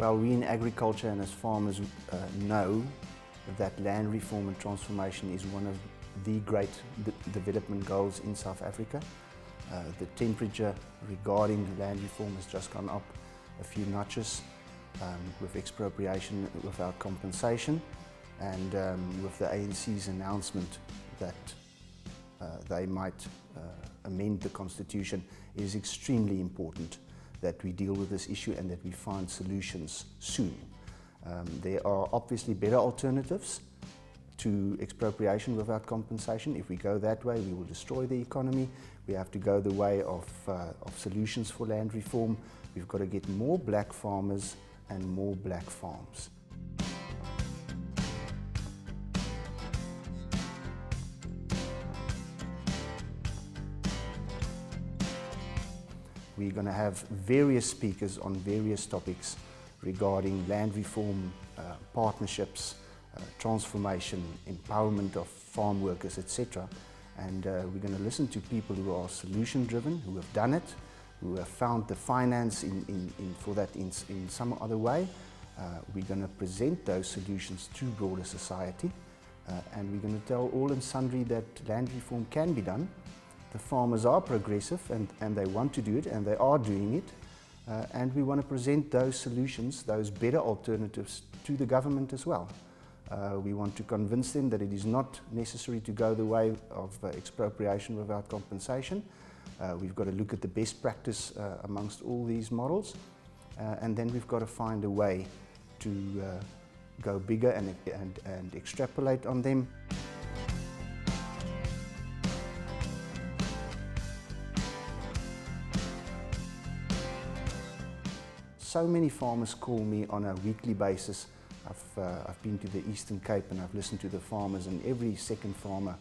Well, we in agriculture and as farmers know that land reform and transformation is one of the great development goals in South Africa. The temperature regarding land reform has just gone up a few notches with expropriation without compensation, and with the ANC's announcement that they might amend the constitution. It is extremely important that we deal with this issue and that we find solutions soon. There are obviously better alternatives to expropriation without compensation. If we go that way, we will destroy the economy. We have to go the way of solutions for land reform. We've got to get more black farmers and more black farms. We're going to have various speakers on various topics regarding land reform, partnerships, transformation, empowerment of farm workers, etc. And we're going to listen to people who are solution-driven, who have done it, who have found the finance for that in some other way. We're going to present those solutions to broader society, and we're going to tell all and sundry that land reform can be done. The farmers are progressive and they want to do it, and they are doing it. And we want to present those solutions, those better alternatives, to the government as well. We want to convince them that it is not necessary to go the way of expropriation without compensation. We've got to look at the best practice amongst all these models, and then we've got to find a way to go bigger and extrapolate on them. So many farmers call me on a weekly basis. I've been to the Eastern Cape and I've listened to the farmers, and every second farmer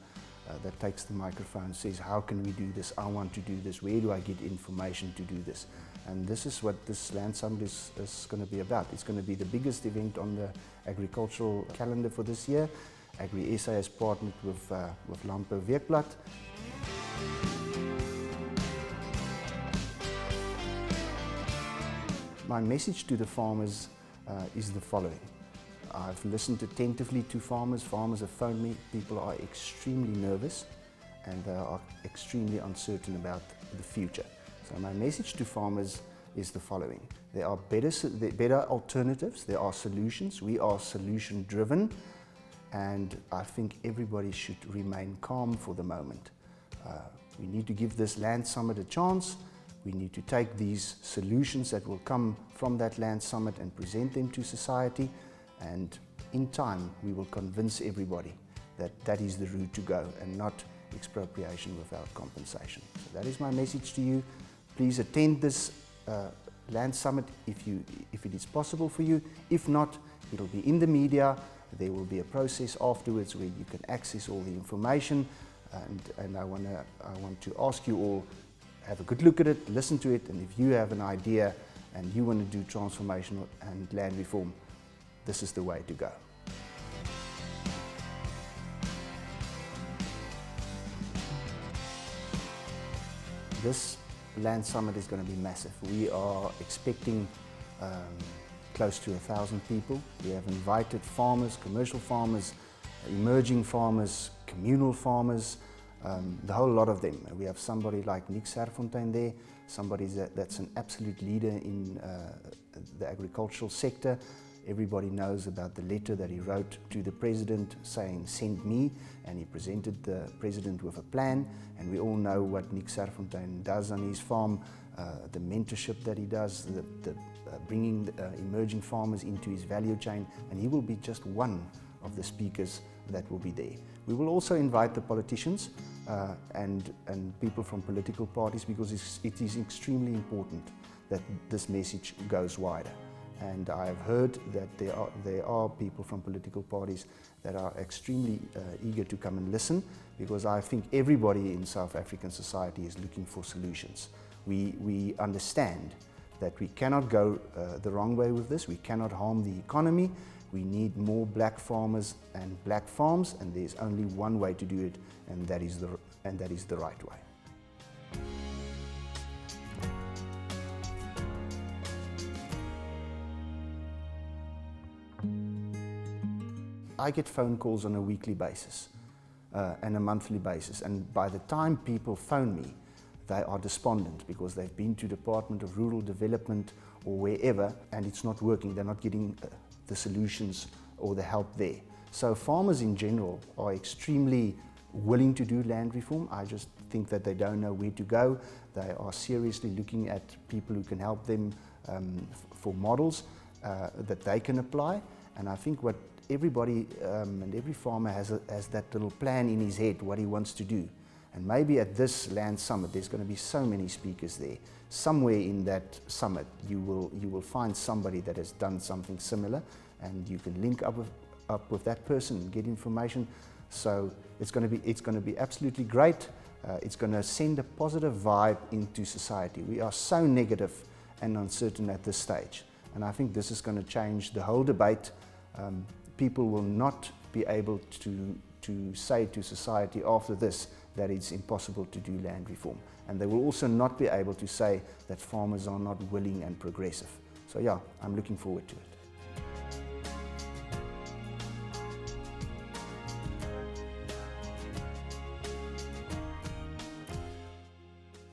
that takes the microphone says, how can we do this? I want to do this. Where do I get information to do this? And this is what this Land Summit is going to be about. It's going to be the biggest event on the agricultural calendar for this year. Agri SA has partnered with Landbouweekblad. My message to the farmers is the following. I've listened attentively to farmers. Farmers have phoned me. People are extremely nervous and they are extremely uncertain about the future. So my message to farmers is the following. There are better alternatives. There are solutions. We are solution driven, and I think everybody should remain calm for the moment. We need to give this Land Summit a chance. We need to take these solutions that will come from that Land Summit and present them to society, and in time we will convince everybody that that is the route to go and not expropriation without compensation. So that is my message to you. Please attend this Land Summit if it is possible for you. If not, it'll be in the media. There will be a process afterwards where you can access all the information, and I want to ask you all, have a good look at it, listen to it, and if you have an idea and you want to do transformation and land reform, this is the way to go. This Land Summit is going to be massive. We are expecting close to 1,000 people. We have invited farmers, commercial farmers, emerging farmers, communal farmers, the whole lot of them. We have somebody like Nick Serfontein there, somebody that's an absolute leader in the agricultural sector. Everybody knows about the letter that he wrote to the president saying, send me, and he presented the president with a plan, and we all know what Nick Serfontein does on his farm, the mentorship that he does, the bringing emerging farmers into his value chain, and he will be just one of the speakers that will be there. We will also invite the politicians and people from political parties, because it is extremely important that this message goes wider. And I have heard that there are people from political parties that are extremely eager to come and listen, because I think everybody in South African society is looking for solutions. We understand that we cannot go the wrong way with this. We cannot harm the economy. We need more black farmers and black farms, and there's only one way to do it, and that is the right way. I get phone calls on a weekly basis and a monthly basis, and by the time people phone me, they are despondent because they've been to Department of Rural Development or wherever and it's not working. They're not getting the solutions or the help there. So farmers in general are extremely willing to do land reform. I just think that they don't know where to go. They are seriously looking at people who can help them for models that they can apply. And I think what everybody and every farmer has that little plan in his head, what he wants to do. And maybe at this land summit, there's going to be so many speakers there. Somewhere in that summit, you will find somebody that has done something similar, and you can link up with that person and get information. So it's going to be absolutely great. It's going to send a positive vibe into society. We are so negative and uncertain at this stage, and I think this is going to change the whole debate. People will not be able to say to society after this that it's impossible to do land reform, and they will also not be able to say that farmers are not willing and progressive. So yeah, I'm looking forward to it.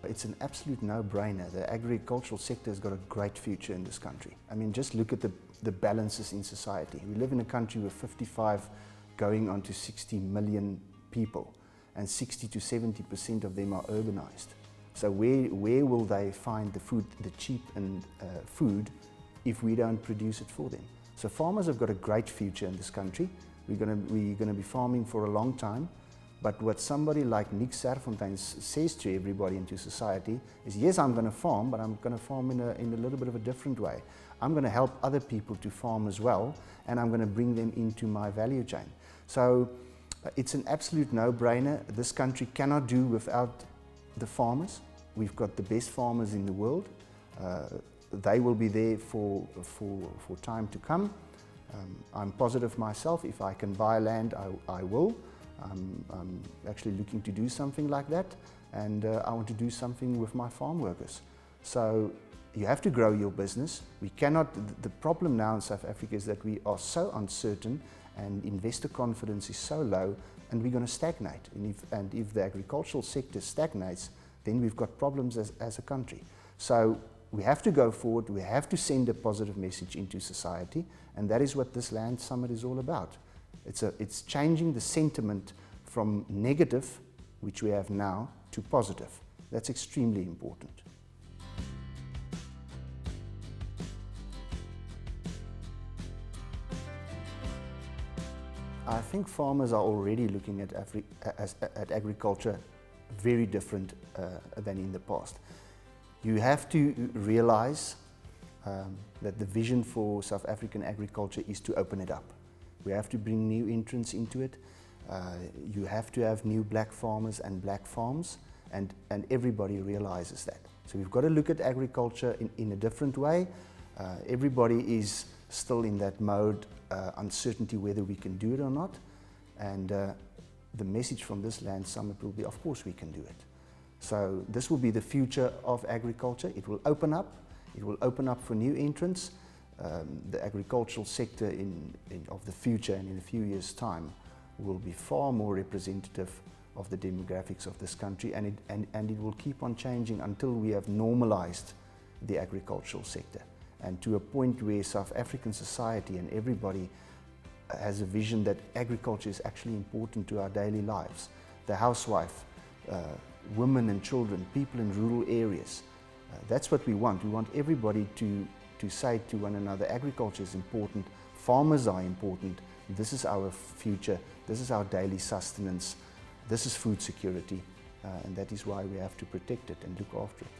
It's an absolute no-brainer. The agricultural sector has got a great future in this country. I mean, just look at the balances in society. We live in a country with 55 going on to 60 million people, and 60 to 70% of them are urbanized. So where will they find the food, the cheap food, if we don't produce it for them? So farmers have got a great future in this country. We're going to be farming for a long time. But what somebody like Nick Serfontein says to everybody into society is, yes, I'm going to farm, but I'm going to farm in a little bit of a different way. I'm going to help other people to farm as well, and I'm going to bring them into my value chain. So it's an absolute no-brainer. This country cannot do without the farmers. We've got the best farmers in the world. They will be there for time to come. I'm positive myself. If I can buy land, I will. I'm actually looking to do something like that, and I want to do something with my farm workers. So you have to grow your business. We cannot, the problem now in South Africa is that we are so uncertain and investor confidence is so low, and we're going to stagnate. And if the agricultural sector stagnates, then we've got problems as a country. So we have to go forward, we have to send a positive message into society, and that is what this Land Summit is all about. It's changing the sentiment from negative, which we have now, to positive. That's extremely important. I think farmers are already looking at agriculture very different than in the past. You have to realize that the vision for South African agriculture is to open it up. We have to bring new entrants into it. You have to have new black farmers and black farms, and everybody realizes that. So we've got to look at agriculture in a different way. Everybody is still in that mode, uncertainty whether we can do it or not. And the message from this Land Summit will be, of course we can do it. So this will be the future of agriculture. It will open up. It will open up for new entrants. The agricultural sector of the future and in a few years' time will be far more representative of the demographics of this country, and it will keep on changing until we have normalized the agricultural sector, and to a point where South African society and everybody has a vision that agriculture is actually important to our daily lives. The housewife, women and children, people in rural areas. That's what we want. We want everybody to say to one another, agriculture is important, farmers are important, this is our future, this is our daily sustenance, this is food security, and that is why we have to protect it and look after it.